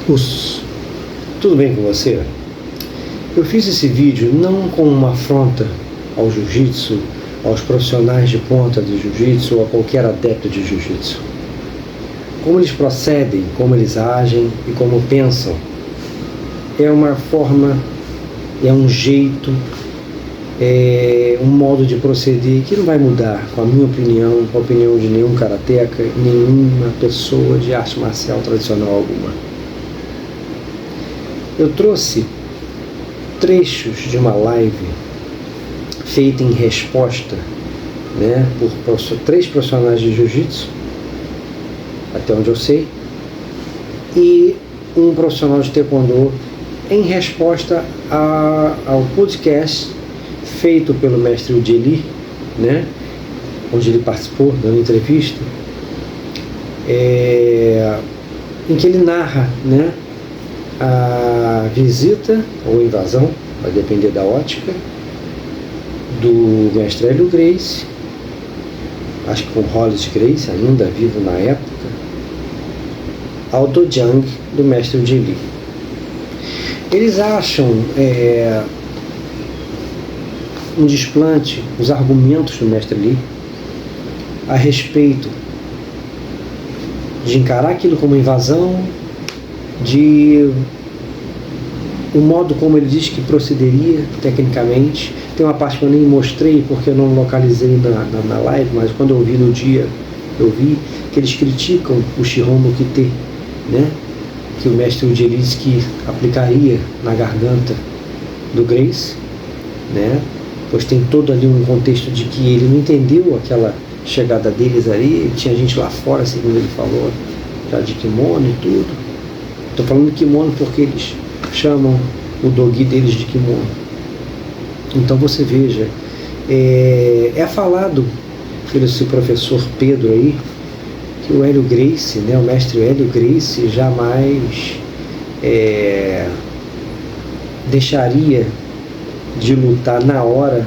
Os... Tudo bem com você? Eu fiz esse vídeo não com uma afronta ao jiu-jitsu, aos profissionais de ponta do jiu-jitsu ou a qualquer adepto de jiu-jitsu. Como eles procedem, como eles agem e como pensam, é uma forma, é um jeito, é um modo de proceder que não vai mudar, com a minha opinião, com a opinião de nenhum karateca, nenhuma pessoa de arte marcial tradicional alguma. Eu trouxe trechos de uma live feita em resposta, né, por três profissionais de jiu-jitsu, até onde eu sei, e um profissional de taekwondo, em resposta ao podcast feito pelo mestre Udi, né, onde ele participou dando entrevista, em que ele narra, né, a visita ou invasão, vai depender da ótica, do mestre Hélio Gracie, acho que com Hollis Gracie, ainda vivo na época, ao dojang do mestre Udi. Eles acham um desplante os argumentos do mestre Lee a respeito de encarar aquilo como invasão, de o modo como ele diz que procederia tecnicamente. Tem uma parte que eu nem mostrei porque eu não localizei na live, mas quando eu vi no dia, eu vi que eles criticam o Shiron no Kite, né? Que o mestre Udi disse que aplicaria na garganta do Gracie, né? Pois tem todo ali um contexto de que ele não entendeu aquela chegada deles ali, tinha gente lá fora, segundo ele falou, já de kimono e tudo. Estou falando de kimono porque eles chamam o dogi deles de kimono. Então você veja, é falado pelo esse professor Pedro aí, que o Hélio Gracie, né, o mestre Hélio Gracie, jamais deixaria de lutar na hora,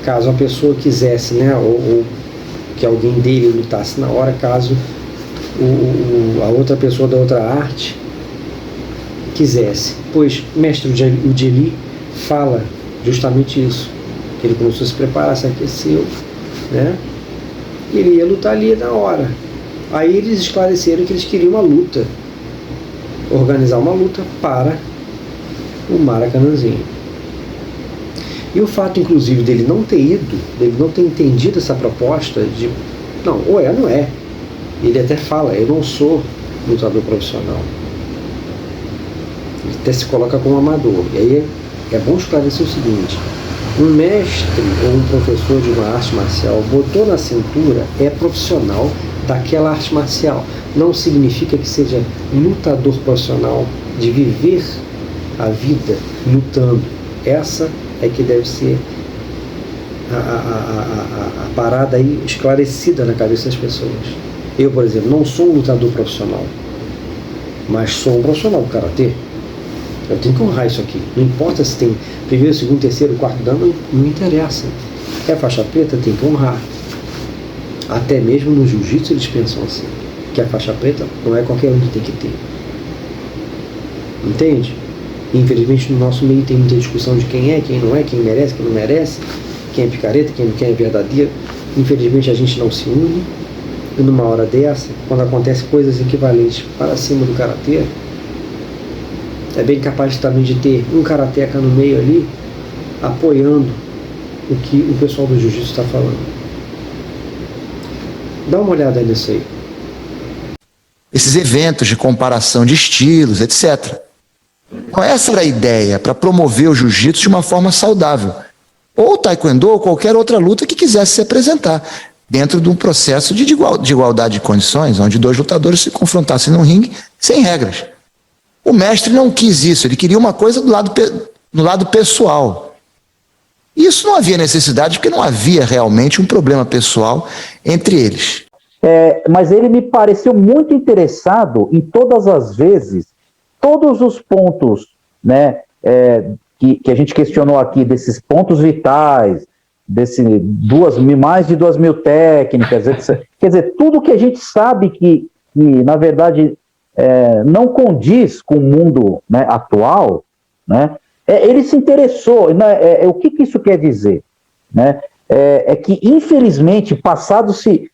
caso a pessoa quisesse, né, ou que alguém dele lutasse na hora, caso a outra pessoa da outra arte quisesse. Pois mestre Udi fala justamente isso, que ele começou a se preparar, se aqueceu, né, e ele ia lutar ali na hora. Aí eles esclareceram que eles queriam uma luta, organizar uma luta para o Maracanãzinho. E o fato, inclusive, dele não ter ido, dele não ter entendido essa proposta de, não, ou é ou não é. Ele até fala, eu não sou lutador profissional. Ele até se coloca como amador. E aí é bom esclarecer o seguinte, um mestre ou um professor de uma arte marcial botou na cintura, é profissional daquela arte marcial. Não significa que seja lutador profissional, de viver a vida lutando. Essa é que deve ser a parada aí esclarecida na cabeça das pessoas. Eu, por exemplo, não sou um lutador profissional, mas sou um profissional do karatê. Eu tenho que honrar isso aqui. Não importa se tem primeiro, segundo, terceiro, quarto dan, não interessa. É faixa preta, tem que honrar. Até mesmo no jiu-jitsu eles pensam assim, que a faixa preta não é qualquer um que tem que ter. Entende? Infelizmente no nosso meio tem muita discussão de quem é, quem não é, quem merece, quem não merece, quem é picareta, quem é verdadeiro. Infelizmente a gente não se une. E numa hora dessa, quando acontecem coisas equivalentes para cima do karatê, é bem capaz também de ter um karateca no meio ali, apoiando o que o pessoal do jiu-jitsu está falando. Dá uma olhada nisso aí. Esses eventos de comparação de estilos, etc. Essa era a ideia, para promover o jiu-jitsu de uma forma saudável. Ou o taekwondo ou qualquer outra luta que quisesse se apresentar, dentro de um processo de igualdade de condições, onde dois lutadores se confrontassem num ringue sem regras. O mestre não quis isso, ele queria uma coisa no lado pessoal. E isso não havia necessidade, porque não havia realmente um problema pessoal entre eles. Mas ele me pareceu muito interessado em todas as vezes, todos os pontos, né, que a gente questionou aqui, desses pontos vitais, mais de 2.000 técnicas, etc. Quer dizer, tudo que a gente sabe que na verdade, não condiz com o mundo, né, atual, né? Ele se interessou, né? O que isso quer dizer? Né? É que, infelizmente, passados-se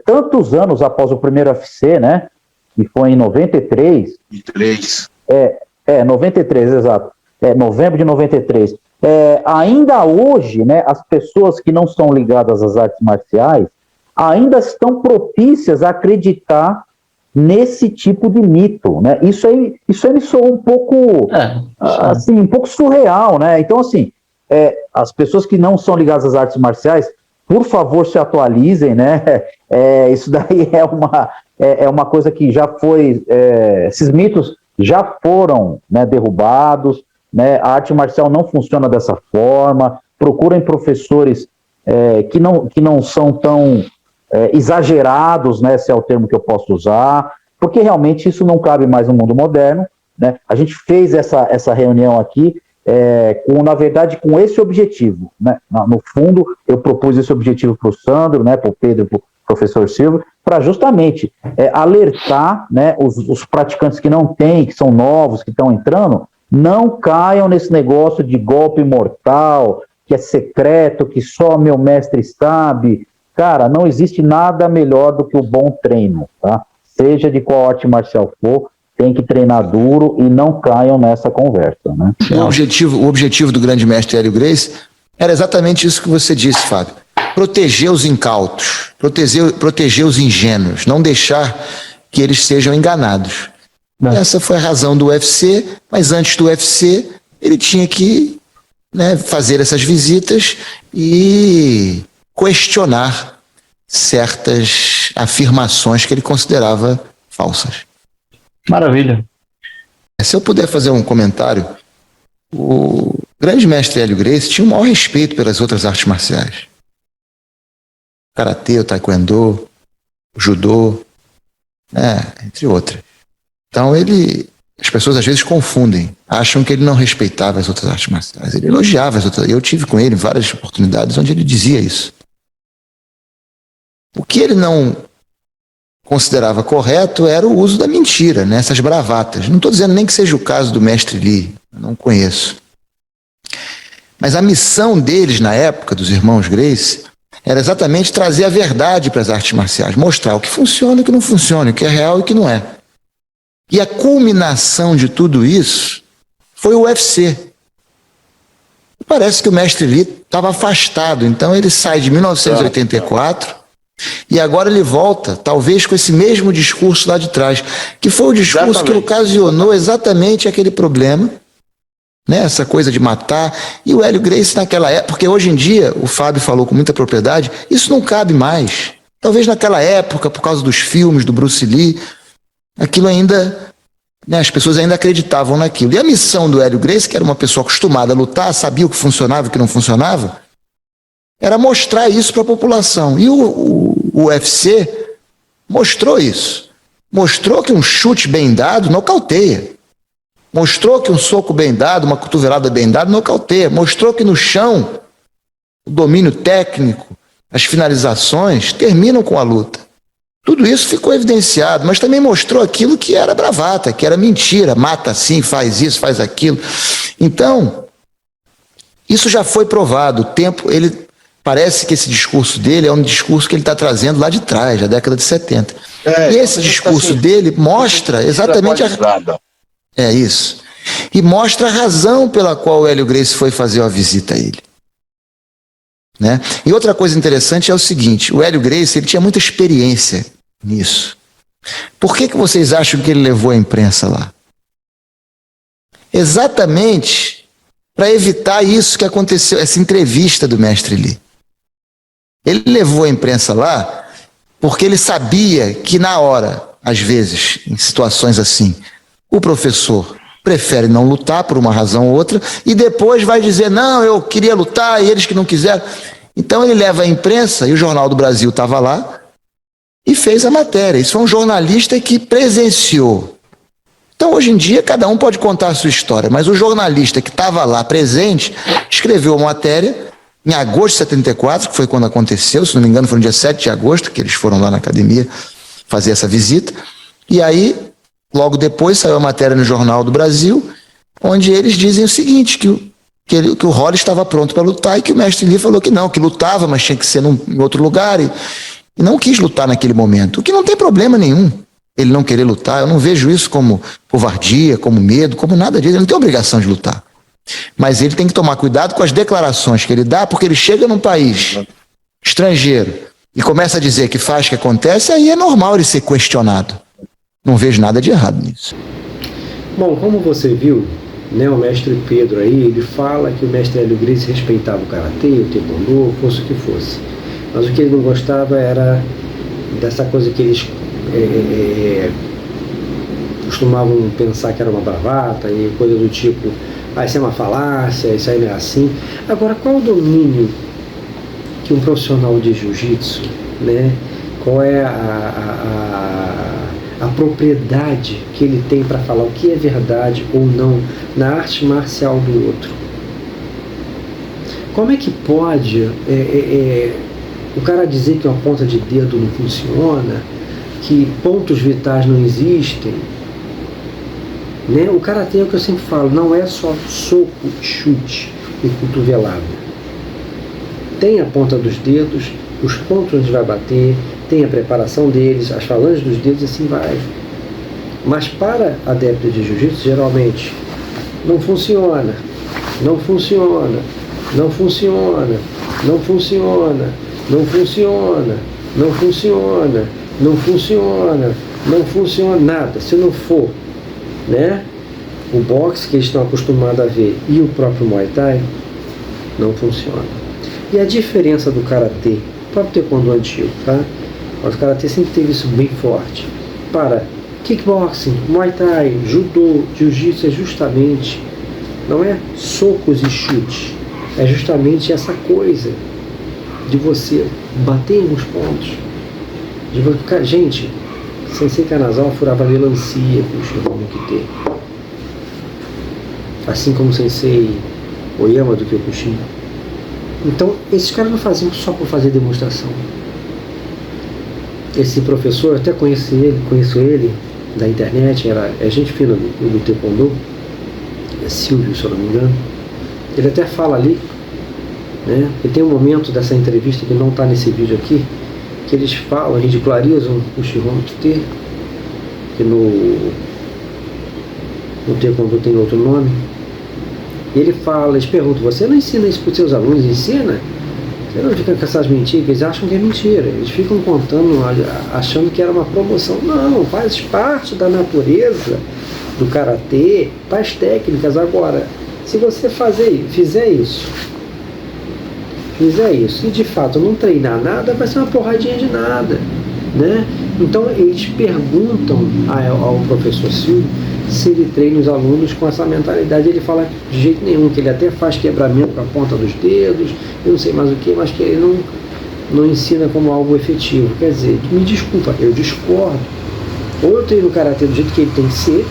tantos anos após o primeiro UFC, né? Que foi em 93. 93, exato. Novembro de 93. Ainda hoje, né, as pessoas que não são ligadas às artes marciais ainda estão propícias a acreditar nesse tipo de mito, né? Isso aí me soa um pouco, assim, um pouco surreal, né? Então, assim, as pessoas que não são ligadas às artes marciais, por favor, se atualizem, né? Isso daí é uma coisa que já foi, esses mitos já foram, né, derrubados, né? A arte marcial não funciona dessa forma. Procurem professores que não são tão exagerados, né, se é o termo que eu posso usar, porque realmente isso não cabe mais no mundo moderno, né? A gente fez essa reunião aqui, na verdade, com esse objetivo, né? No fundo, eu propus esse objetivo para o Sandro, né, para o Pedro, para o professor Silvio, para justamente alertar, né, os praticantes que não têm, que são novos, que estão entrando, não caiam nesse negócio de golpe mortal, que é secreto, que só meu mestre sabe. Cara, não existe nada melhor do que o bom treino, tá? Seja de qual arte marcial for, tem que treinar duro e não caiam nessa conversa, né? O objetivo do grande mestre Hélio Gracie era exatamente isso que você disse, Fábio. Proteger os incautos, proteger os ingênuos, não deixar que eles sejam enganados. Essa foi a razão do UFC, mas antes do UFC ele tinha que, né, fazer essas visitas e questionar certas afirmações que ele considerava falsas. Maravilha. Se eu puder fazer um comentário, o grande mestre Hélio Gracie tinha o maior respeito pelas outras artes marciais. O karatê, o taekwondo, o judô, entre outras. Então as pessoas às vezes confundem, acham que ele não respeitava as outras artes marciais. Ele elogiava as outras. Eu tive com ele várias oportunidades onde ele dizia isso. O que ele não considerava correto era o uso da mentira, né? Essas bravatas. Não estou dizendo nem que seja o caso do mestre Lee, eu não conheço. Mas a missão deles na época, dos irmãos Gracie, era exatamente trazer a verdade para as artes marciais, mostrar o que funciona e o que não funciona, o que é real e o que não é. E a culminação de tudo isso foi o UFC. Parece que o mestre Lee estava afastado, então ele sai de 1984 e agora ele volta, talvez com esse mesmo discurso lá de trás, que foi o discurso que ocasionou exatamente aquele problema, né? Essa coisa de matar. E o Hélio Gracie naquela época, porque hoje em dia, o Fábio falou com muita propriedade, isso não cabe mais. Talvez naquela época, por causa dos filmes do Bruce Lee, aquilo ainda, né, as pessoas ainda acreditavam naquilo. E a missão do Hélio Gracie, que era uma pessoa acostumada a lutar, sabia o que funcionava e o que não funcionava, era mostrar isso para a população. E o UFC mostrou isso. Mostrou que um chute bem dado nocauteia. Mostrou que um soco bem dado, uma cotovelada bem dada nocauteia. Mostrou que no chão, o domínio técnico, as finalizações terminam com a luta. Tudo isso ficou evidenciado, mas também mostrou aquilo que era bravata, que era mentira, mata assim, faz isso, faz aquilo. Então, isso já foi provado. O tempo, parece que esse discurso dele é um discurso que ele está trazendo lá de trás, da década de 70. E esse discurso dele mostra exatamente isso. E mostra a razão pela qual o Hélio Gracie foi fazer uma visita a ele. Né? E outra coisa interessante é o seguinte, o Hélio Gracie, ele tinha muita experiência nisso. Por que vocês acham que ele levou a imprensa lá? Exatamente para evitar isso que aconteceu, essa entrevista do mestre Lee. Ele levou a imprensa lá porque ele sabia que na hora, às vezes, em situações assim, o professor prefere não lutar por uma razão ou outra e depois vai dizer, não, eu queria lutar e eles que não quiseram. Então ele leva a imprensa, e o Jornal do Brasil estava lá, e fez a matéria. Isso foi um jornalista que presenciou. Então hoje em dia cada um pode contar a sua história, mas o jornalista que estava lá presente escreveu uma matéria em agosto de 74, que foi quando aconteceu, se não me engano foi no dia 7 de agosto que eles foram lá na academia fazer essa visita, E aí, logo depois, saiu a matéria no Jornal do Brasil, onde eles dizem o seguinte, que o Rolly estava pronto para lutar e que o mestre Li falou que não, que lutava, mas tinha que ser em outro lugar e não quis lutar naquele momento, o que não tem problema nenhum. Ele não querer lutar, eu não vejo isso como covardia, como medo, como nada disso, ele não tem obrigação de lutar. Mas ele tem que tomar cuidado com as declarações que ele dá, porque ele chega num país estrangeiro e começa a dizer que faz, que acontece, aí é normal ele ser questionado. Não vejo nada de errado nisso. Bom, como você viu, né, o mestre Pedro aí, ele fala que o mestre Hélio Gracie respeitava o karatê, o taekwondo, fosse o que fosse. Mas o que ele não gostava era dessa coisa que eles costumavam pensar que era uma bravata e coisa do tipo, isso é uma falácia, isso aí não é assim. Agora, qual o domínio que um profissional de jiu-jitsu, né, qual é a propriedade que ele tem para falar o que é verdade ou não na arte marcial do outro? Como é que pode o cara dizer que uma ponta de dedo não funciona, que pontos vitais não existem, né? O karatê é o que eu sempre falo, não é só soco, chute e cotovelada. Tem a ponta dos dedos, os pontos onde vai bater, tem a preparação deles, as falanges dos dedos e assim vai. Mas para adeptos de jiu-jitsu, geralmente, não funciona, não funciona, não funciona, não funciona, não funciona, não funciona, não funciona, não funciona nada. Se não for, né, o boxe que eles estão acostumados a ver e o próprio Muay Thai, não funciona. E a diferença do karatê, o próprio taekwondo antigo, tá? Mas o karatê sempre teve isso bem forte. Para kickboxing, Muay Thai, judô, jiu-jitsu é justamente, não é socos e chutes, é justamente essa coisa de você bater em alguns pontos. Gente, Sensei Kanazawa furava melancia com o Shiho no Kite. Assim como o Sensei Oyama do Kyokushin. Então, esses caras não faziam só por fazer demonstração. Esse professor, eu até conheço ele da internet, é gente fina do Taekwondo, é Silvio, se eu não me engano. Ele até fala ali, né? E tem um momento dessa entrevista que não está nesse vídeo aqui, que eles falam, ridicularizam o Shiho no Kite, que no Taekwondo tem outro nome. E ele fala, eles perguntam, você não ensina isso para os seus alunos? Ensina? Você não fica com essas mentiras? Eles acham que é mentira. Eles ficam contando, achando que era uma promoção. Não, faz parte da natureza do karatê, faz técnicas. Agora, se você fizer isso, e de fato não treinar nada, vai ser uma porradinha de nada, né? Então eles perguntam ao professor Silvio se ele treina os alunos com essa mentalidade. Ele fala de jeito nenhum, que ele até faz quebramento com a ponta dos dedos, eu não sei mais o que, mas que ele não ensina como algo efetivo. Quer dizer, me desculpa, eu discordo. Ou eu treino o karatê do jeito que ele tem que ser,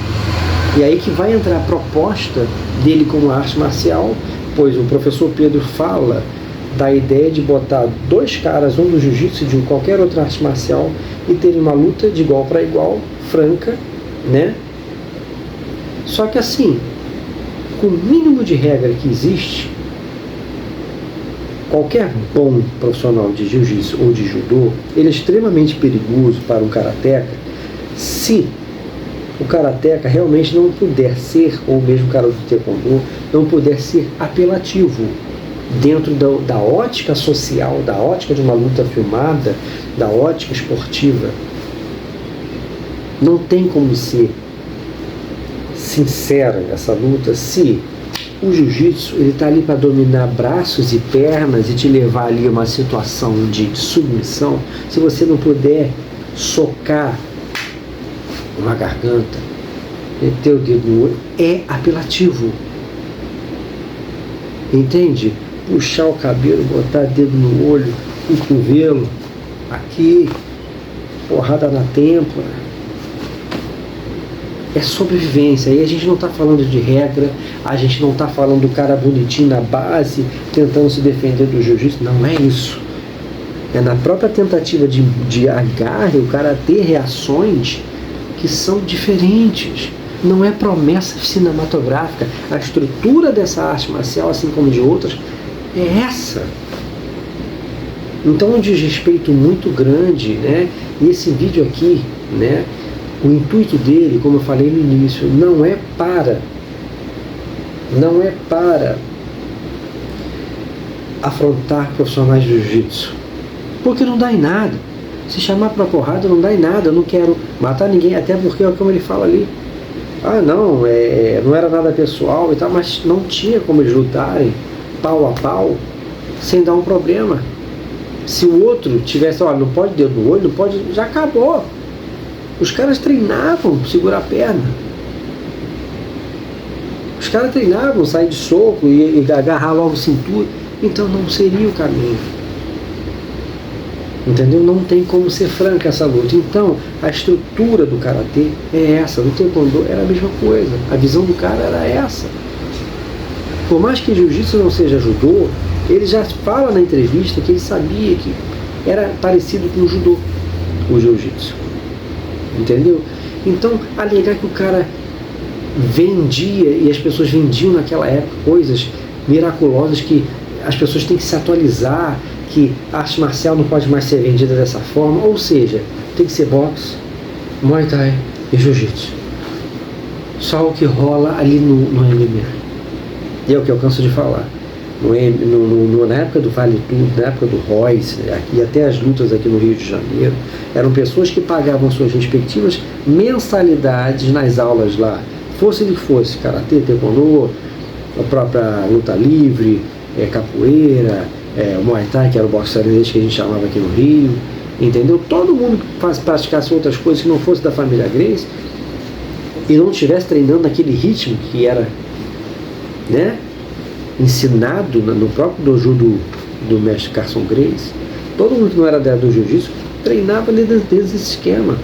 e aí que vai entrar a proposta dele como arte marcial, pois o professor Pedro fala da ideia de botar dois caras, um do jiu-jitsu e de qualquer outra arte marcial, e terem uma luta de igual para igual, franca, né? Só que assim, com o mínimo de regra que existe, qualquer bom profissional de jiu-jitsu ou de judô, ele é extremamente perigoso para um karateca se o karateca realmente não puder ser, ou mesmo o cara do taekwondo, não puder ser apelativo dentro da ótica social, da ótica de uma luta filmada, da ótica esportiva. Não tem como ser sincera essa luta se o jiu-jitsu ele está ali para dominar braços e pernas e te levar ali a uma situação de submissão. Se você não puder socar uma garganta, meter o dedo no olho, é apelativo. Entende? Puxar o cabelo, botar dedo no olho, o cotovelo, aqui, porrada na têmpora. É sobrevivência. Aí a gente não está falando de regra, a gente não está falando do cara bonitinho na base, tentando se defender do jiu-jitsu. Não é isso. É na própria tentativa de agarre, o cara ter reações que são diferentes. Não é promessa cinematográfica. A estrutura dessa arte marcial, assim como de outras, é essa. Então, um desrespeito muito grande, né? E esse vídeo aqui, né? O intuito dele, como eu falei no início, não é para afrontar profissionais de jiu-jitsu, porque não dá em nada. Se chamar pra porrada não dá em nada. Eu não quero matar ninguém, até porque é como ele fala ali. Não, não era nada pessoal e tal, mas não tinha como eles lutarem pau a pau sem dar um problema. Se o outro tivesse, não pode dedo no olho, não pode, já acabou. Os caras treinavam segurar a perna. Os caras treinavam sair de soco e agarrar logo cintura. Então não seria o caminho. Entendeu? Não tem como ser franca essa luta. Então, a estrutura do karatê é essa. Do taekwondo era a mesma coisa. A visão do cara era essa. Por mais que jiu-jitsu não seja judô, ele já fala na entrevista que ele sabia que era parecido com o judô, o jiu-jitsu. Entendeu? Então, alegar que o cara vendia, e as pessoas vendiam naquela época coisas miraculosas que as pessoas têm que se atualizar, que a arte marcial não pode mais ser vendida dessa forma, ou seja, tem que ser boxe, muay thai e jiu-jitsu. Só o que rola ali no MMA. E é o que eu canso de falar. Na época do Vale Tudo, na época do Royce, e até as lutas aqui no Rio de Janeiro, eram pessoas que pagavam suas respectivas mensalidades nas aulas lá, fosse ele que fosse, karatê, taekwondo, a própria luta livre, capoeira, o Muay Thai, que era o boxe tailandês que a gente chamava aqui no Rio, entendeu? Todo mundo que praticasse outras coisas que não fosse da família Gracie e não estivesse treinando naquele ritmo que era, né, ensinado no próprio dojo do mestre Carson Gracie, todo mundo que não era do jiu-jitsu treinava dentro desse esquema,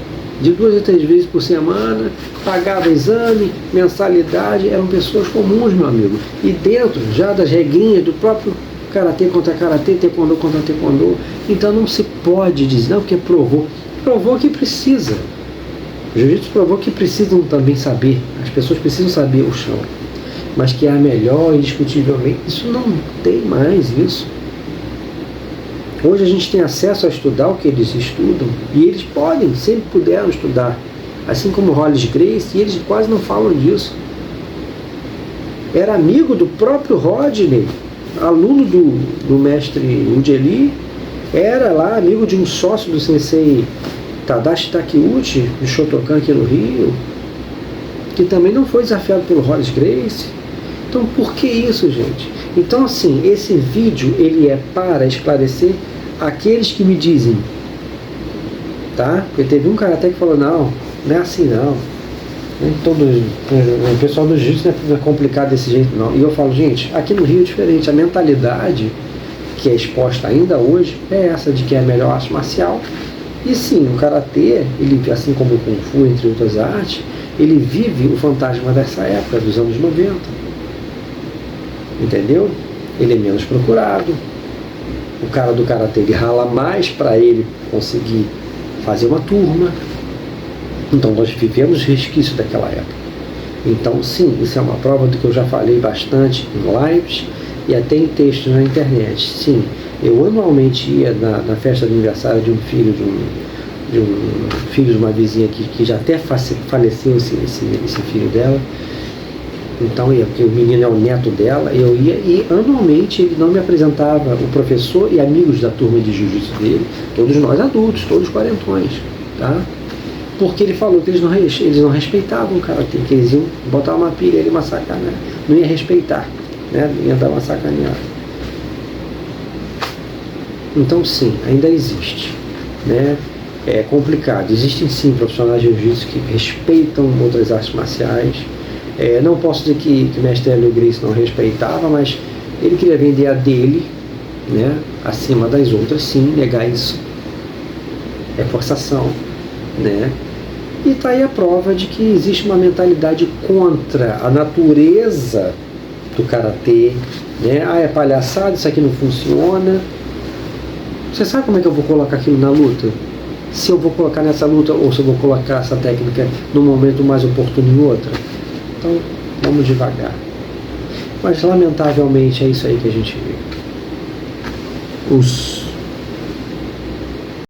de 2 a 3 vezes por semana, pagava exame, mensalidade, eram pessoas comuns, meu amigo, e dentro já das regrinhas do próprio karatê contra karatê, taekwondo contra taekwondo. Então não se pode dizer, não, porque provou que precisa. O jiu-jitsu provou que precisam também saber, as pessoas precisam saber o chão, mas que é a melhor, indiscutivelmente, isso não tem mais isso. Hoje a gente tem acesso a estudar o que eles estudam, e eles podem, sempre puderam estudar, assim como Hollis Gracie, e eles quase não falam disso. Era amigo do próprio Rodney, aluno do mestre Ujeli, era lá amigo de um sócio do sensei Tadashi Takeuchi, de Shotokan aqui no Rio, que também não foi desafiado pelo Hollis Gracie. Então, por que isso, gente? Então, assim, esse vídeo, ele é para esclarecer aqueles que me dizem, tá? Porque teve um cara até que falou, não é assim não. O pessoal do jiu-jitsu não é complicado desse jeito, não. E eu falo, gente, aqui no Rio é diferente. A mentalidade que é exposta ainda hoje é essa de que é a melhor arte marcial. E sim, o karatê, ele, assim como o kung fu, entre outras artes, ele vive o fantasma dessa época, dos anos 90. Entendeu? Ele é menos procurado. O cara do karatê, ele rala mais para ele conseguir fazer uma turma. Então nós vivemos resquícios daquela época. Então sim, isso é uma prova do que eu já falei bastante em lives e até em textos na internet. Sim, eu anualmente ia na festa de aniversário de um filho de uma vizinha aqui, que já até faleceu esse filho dela. Então, porque o menino é o neto dela, eu ia e anualmente ele não me apresentava o professor e amigos da turma de jiu-jitsu dele, todos nós adultos, todos quarentões, tá? Porque ele falou que eles não respeitavam o karatê, que eles iam botar uma pilha, ele massacrar, né? Não ia respeitar, né? Ia dar uma sacaneada. Então sim, ainda existe, né? É complicado, existem sim profissionais de jiu-jitsu que respeitam outras artes marciais. Não posso dizer que o mestre Hélio Gracie não respeitava, mas ele queria vender a dele, né, acima das outras, sim, negar isso é forçação, né? E está aí a prova de que existe uma mentalidade contra a natureza do karatê, né? É palhaçada, isso aqui não funciona. Você sabe como é que eu vou colocar aquilo na luta? se eu vou colocar nessa luta ou se eu vou colocar essa técnica num momento mais oportuno em outra. Então, vamos devagar. Mas, lamentavelmente, é isso aí que a gente vê. Os